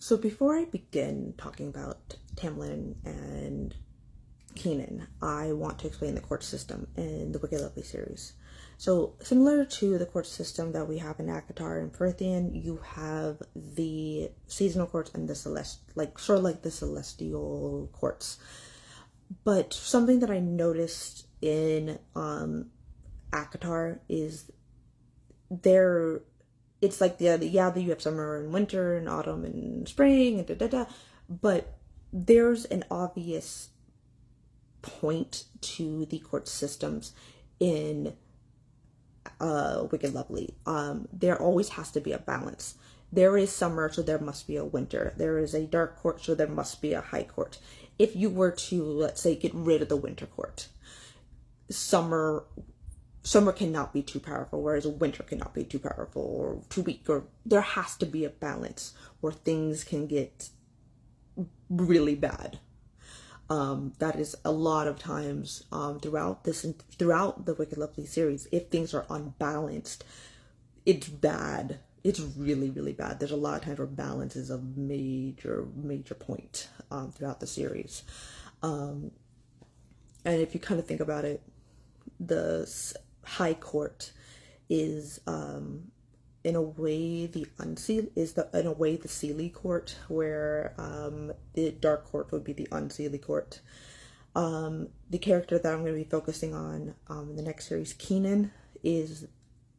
So before I begin talking about Tamlin and Keenan, I want to explain the court system in the Wicked Lovely series. So similar to the court system that we have in ACOTAR and Prythian, you have the seasonal courts and the sort of like the celestial courts. But something that I noticed in ACOTAR is it's like you have summer and winter and autumn and spring and but there's an obvious point to the court systems in Wicked Lovely. There always has to be a balance. There is summer, so there must be a winter. There is a dark court, so there must be a high court. If you were to, let's say, get rid of the winter court, summer cannot be too powerful, whereas winter cannot be too powerful or too weak, or there has to be a balance or things can get really bad. That is a lot of times throughout the Wicked Lovely series. If things are unbalanced, it's bad. It's really, really bad. There's a lot of times where balance is a major point throughout the series. And if you kind of think about it, the High Court is in a way the Seelie Court, where the Dark Court would be the Unseelie Court. The character that I'm going to be focusing on in the next series, Keenan, is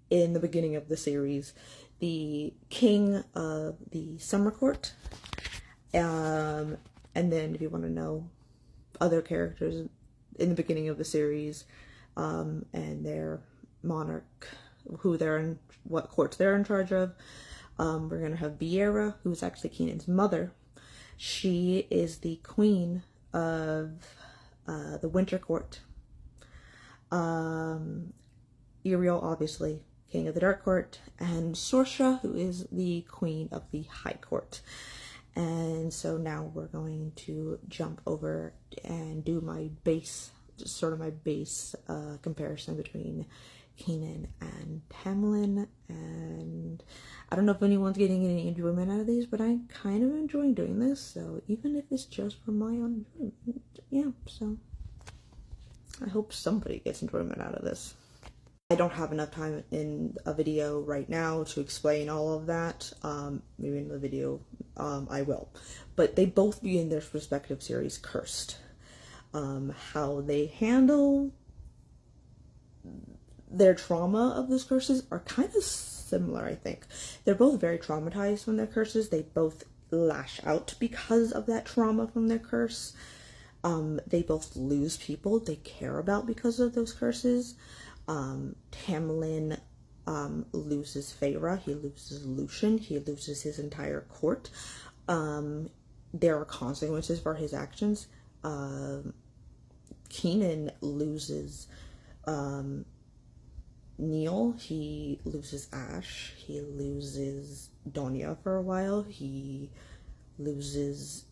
in the beginning of the series the king of the Summer Court. And then if you want to know other characters in the beginning of the series and their monarch, what courts they're in charge of, we're going to have Viera, who's actually Keenan's mother. She is the queen of the Winter Court. Iriel, obviously, king of the Dark Court, and Sorsha, who is the queen of the High Court. And so now we're going to jump over and do my base comparison between Keenan and Tamlin. And I don't know if anyone's getting any enjoyment out of these, but I'm kind of enjoying doing this, so even if it's just for my own enjoyment, yeah, so I hope somebody gets enjoyment out of this. I don't have enough time in a video right now to explain all of that. Maybe in the video I will. But they both begin their respective series cursed. How they handle their trauma of those curses are kind of similar, I think. They're both very traumatized from their curses. They both lash out because of that trauma from their curse. They both lose people they care about because of those curses. Tamlin loses Feyre, he loses Lucian, he loses his entire court. There are consequences for his actions. Keenan loses Neil, he loses Ash, he loses Donya for a while, he does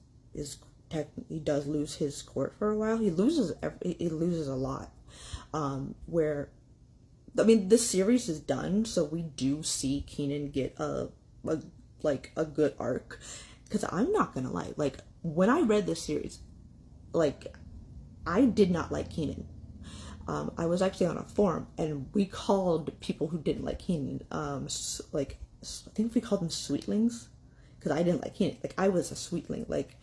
lose his court for a while. He loses a lot. Where, I mean, this series is done, so we do see Keenan get a good arc. Because I'm not gonna lie, like, when I read this series, like, I did not like Keenan. I was actually on a forum, and we called people who didn't like Keenan, I think we called them sweetlings, because I didn't like Keenan. Like, I was a sweetling, like,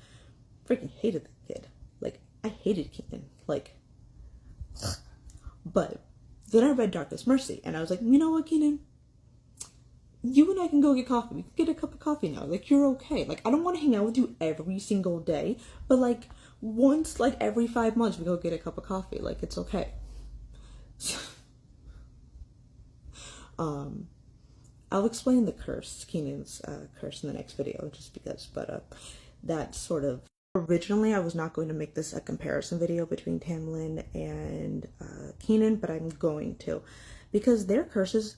freaking hated that kid. Like, I hated Keenan, like, but then I read Darkest Mercy, and I was like, you know what, Keenan? You and I can go get coffee. We can get a cup of coffee now. Like, you're okay. Like, I don't want to hang out with you every single day, but, like, once, like, every 5 months, we go get a cup of coffee. Like, it's okay. I'll explain the curse, Keenan's curse, in the next video, just because, but that sort of... Originally, I was not going to make this a comparison video between Tamlin and Keenan, but I'm going to, because their curses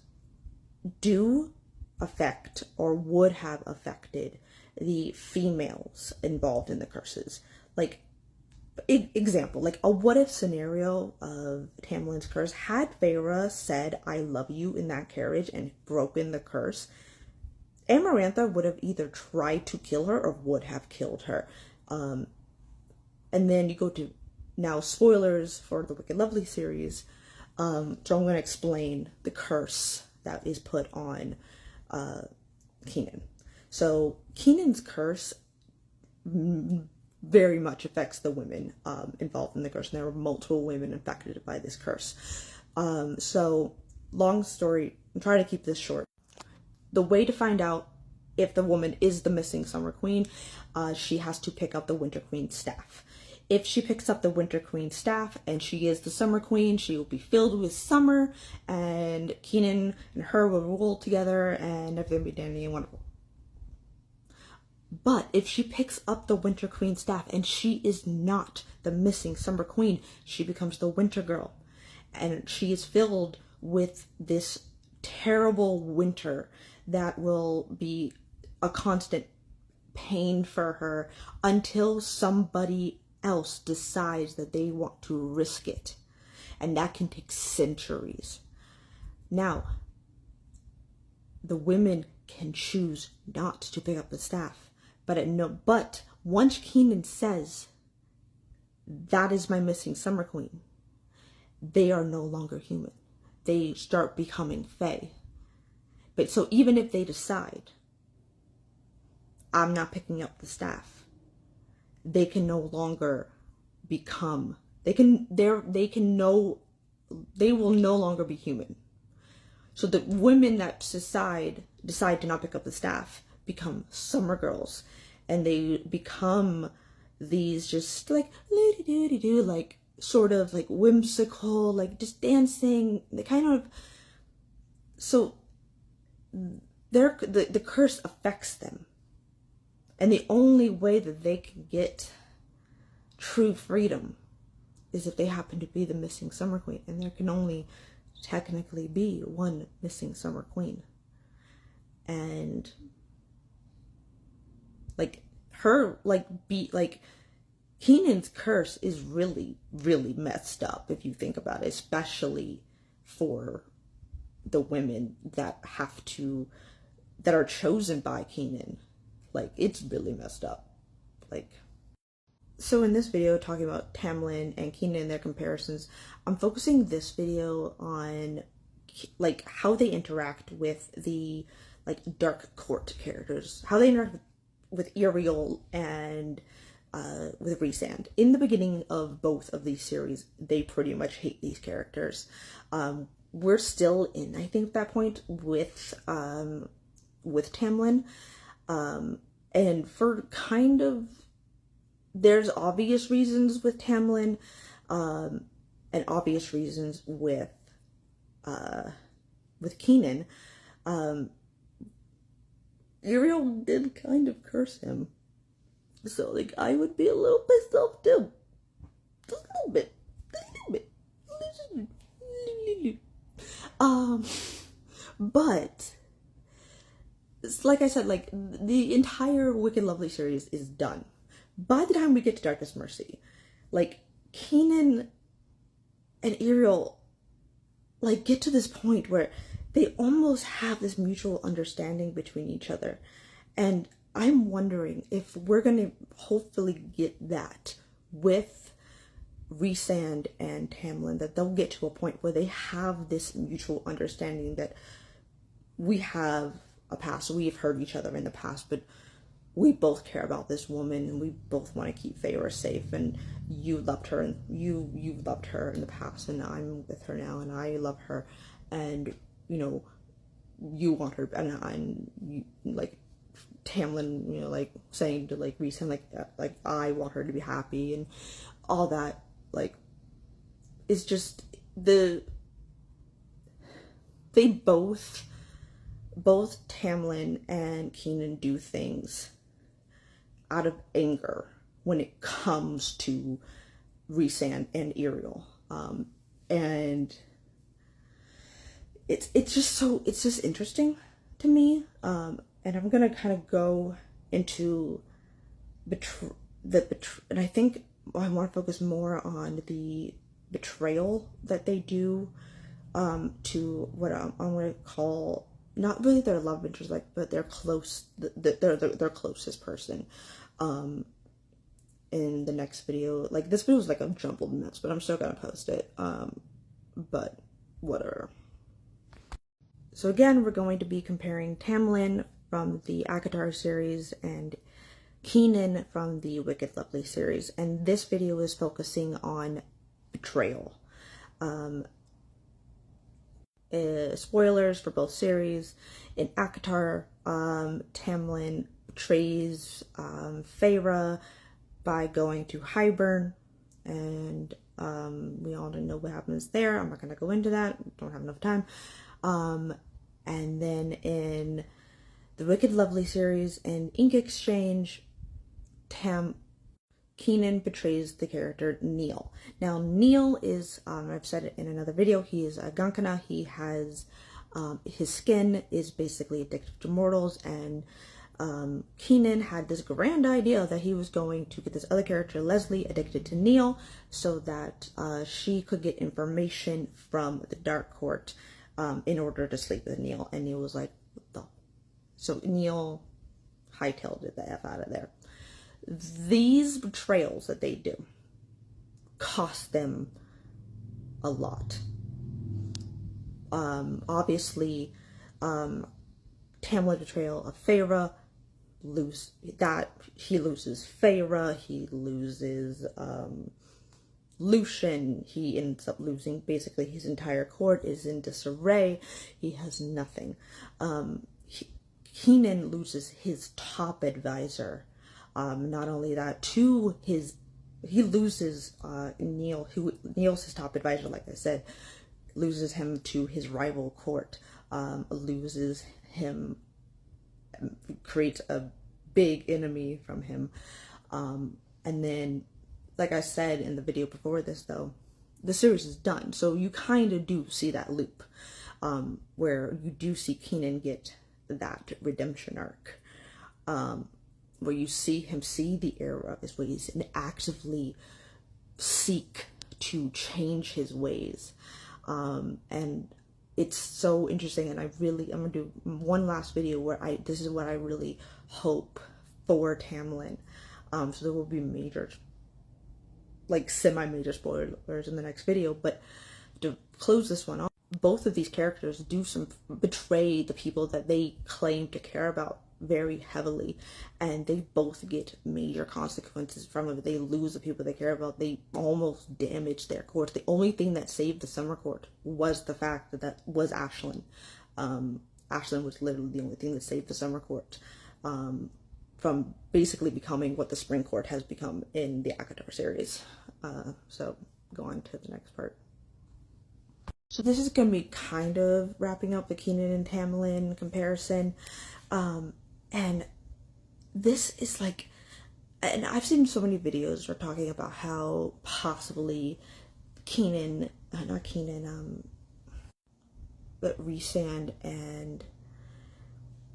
do affect, or would have affected, the females involved in the curses. Like, example, like a what if scenario of Tamlin's curse, had Feyre said, "I love you" in that carriage and broken the curse, Amarantha would have either tried to kill her or would have killed her. And then you go to now spoilers for the Wicked Lovely series. So I'm going to explain the curse that is put on Keenan. So Keenan's curse very much affects the women involved in the curse. And there were multiple women affected by this curse. So long story, I'm trying to keep this short. The way to find out if the woman is the missing Summer Queen, she has to pick up the Winter Queen's staff. If she picks up the Winter Queen's staff and she is the Summer Queen, she will be filled with summer, and Keenan and her will rule together and everything will be dandy and wonderful. But if she picks up the Winter Queen's staff and she is not the missing Summer Queen, she becomes the Winter Girl. And she is filled with this terrible winter that will be a constant pain for her until somebody else decides that they want to risk it. And that can take centuries. Now, the women can choose not to pick up the staff. But once Keenan says, that is my missing Summer Queen, they are no longer human. They start becoming fae. But so even if they decide, I'm not picking up the staff, they can no longer become, they will no longer be human. So the women that decide to not pick up the staff become summer girls, and they become these just like like sort of like whimsical, like just dancing. They kind of, so the curse affects them, and the only way that they can get true freedom is if they happen to be the missing Summer Queen, and there can only technically be one missing Summer Queen. And like her, Keenan's curse is really, really messed up if you think about it, especially for the women that are chosen by Keenan. Like, it's really messed up. So in this video, talking about Tamlin and Keenan and their comparisons, I'm focusing this video on like how they interact with the dark court characters, how they interact with Uriel and with Rhysand. In the beginning of both of these series, they pretty much hate these characters. We're still in, I think, that point with Tamlin, and for kind of, there's obvious reasons with Tamlin, and obvious reasons with Keenan. Uriel did kind of curse him, so I would be a little pissed off too, just a little bit. But like I said, the entire Wicked Lovely series is done. By the time we get to Darkest Mercy, Keenan and Uriel get to this point where they almost have this mutual understanding between each other. And I'm wondering if we're going to hopefully get that with Rhysand and Tamlin, that they'll get to a point where they have this mutual understanding that we have a past, we've hurt each other in the past, but we both care about this woman and we both want to keep Feyre safe, and you loved her and you loved her in the past, and I'm with her now and I love her, and you want her, and you, Tamlin, saying to Rhysand, I want her to be happy, and all that, it's just they both Tamlin and Keenan do things out of anger when it comes to Rhysand and Uriel, and it's just interesting to me, and I'm gonna kind of go into and I think I want to focus more on the betrayal that they do to what I'm going to call not really their love interest, like, but they're close, their closest person. In the next video, like, this video is like a jumbled mess, but I'm still gonna post it. But whatever. So again, we're going to be comparing Tamlin from the ACOTAR series and Keenan from the Wicked Lovely series, and this video is focusing on betrayal. Spoilers for both series. In ACOTAR, Tamlin betrays Feyre by going to Hybern, and we all know what happens there. I'm not going to go into that, don't have enough time. And then in the Wicked Lovely series, in Ink Exchange, Keenan betrays the character Neil. Now, Neil is, I've said it in another video, he is a Gankana. He has, his skin is basically addicted to mortals, and Keenan had this grand idea that he was going to get this other character, Leslie, addicted to Neil, so that she could get information from the Dark Court in order to sleep with Neil. And Neil was like, what the? So Neil hightailed it the F out of there. These betrayals that they do cost them a lot. Obviously, Tamlin betrayal of Feyre, he loses Feyre, he loses Lucian, he ends up losing basically his entire court is in disarray, he has nothing. Keenan loses his top advisor. Not only that, he loses Neil, Neil's his top advisor, like I said, loses him to his rival court, loses him, creates a big enemy from him. And then, like I said in the video before this, though, the series is done. So you kind of do see that loop, where you do see Keenan get that redemption arc, where you see him see the error of his ways and actively seek to change his ways. And it's so interesting, and I'm gonna do one last video where this is what I really hope for Tamlin. So there will be major, like semi-major spoilers in the next video, but to close this one off, both of these characters betray the people that they claim to care about very heavily, and they both get major consequences from it. They lose the people they care about. They almost damage their court. The only thing that saved the Summer Court was the fact that was Ashlyn. Ashlyn was literally the only thing that saved the Summer Court from basically becoming what the Spring Court has become in the ACOTAR series. So go on to the next part. So this is going to be kind of wrapping up the Keenan and Tamlin comparison. And this is like, and I've seen so many videos are talking about how possibly Keenan, but Rhysand and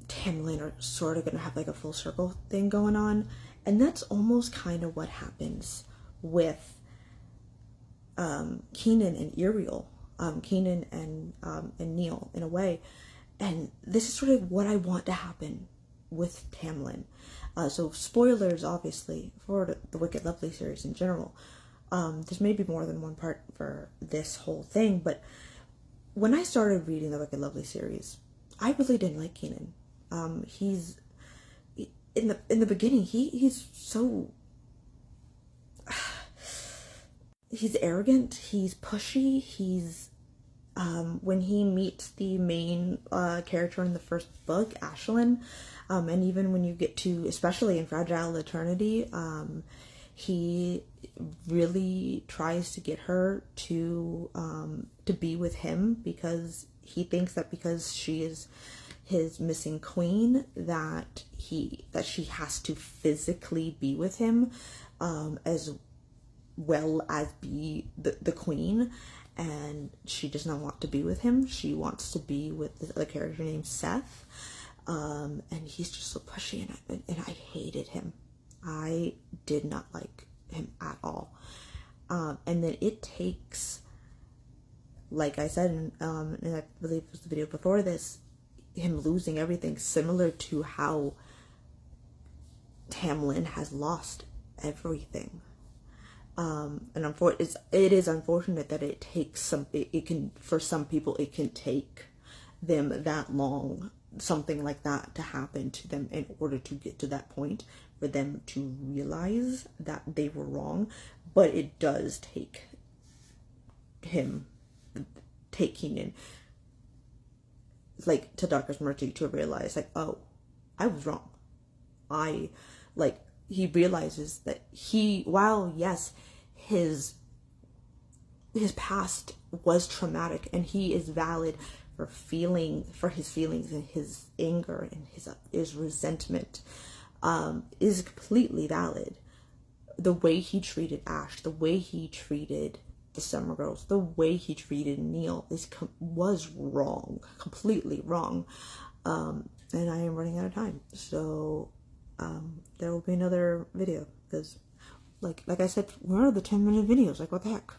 Tamlin are sort of going to have like a full circle thing going on. And that's almost kind of what happens with Keenan and Iriel, Keenan and Neil in a way. And this is sort of what I want to happen with Tamlin. So spoilers, obviously, for the Wicked Lovely series in general. There's maybe more than one part for this whole thing, but when I started reading the Wicked Lovely series, I really didn't like Keenan. He's in the beginning, he's so he's arrogant, he's pushy, he's when he meets the main character in the first book, Ashlyn, and even when you get to, especially in Fragile Eternity, he really tries to get her to be with him, because he thinks that because she is his missing queen, that she has to physically be with him, as well as be the queen. And she does not want to be with him. She wants to be with this other character named Seth. And he's just so pushy, and I hated him. I did not like him at all. And then it takes, like I said, and I believe it was the video before this, him losing everything, similar to how Tamlin has lost everything. And it is unfortunate that it takes it can, for some people, it can take them that long, something like that to happen to them, in order to get to that point for them to realize that they were wrong. But it does take Keenan, like, to Doctor's Mercy to realize, like, oh, I was wrong. He realizes that while yes, his past was traumatic, and he is valid for his feelings and his anger and his resentment, is completely valid. The way he treated Ash, the way he treated the Summer Girls, the way he treated Neil was wrong, completely wrong. And I am running out of time, so there will be another video, because like I said, where are the 10-minute videos? Like, what the heck?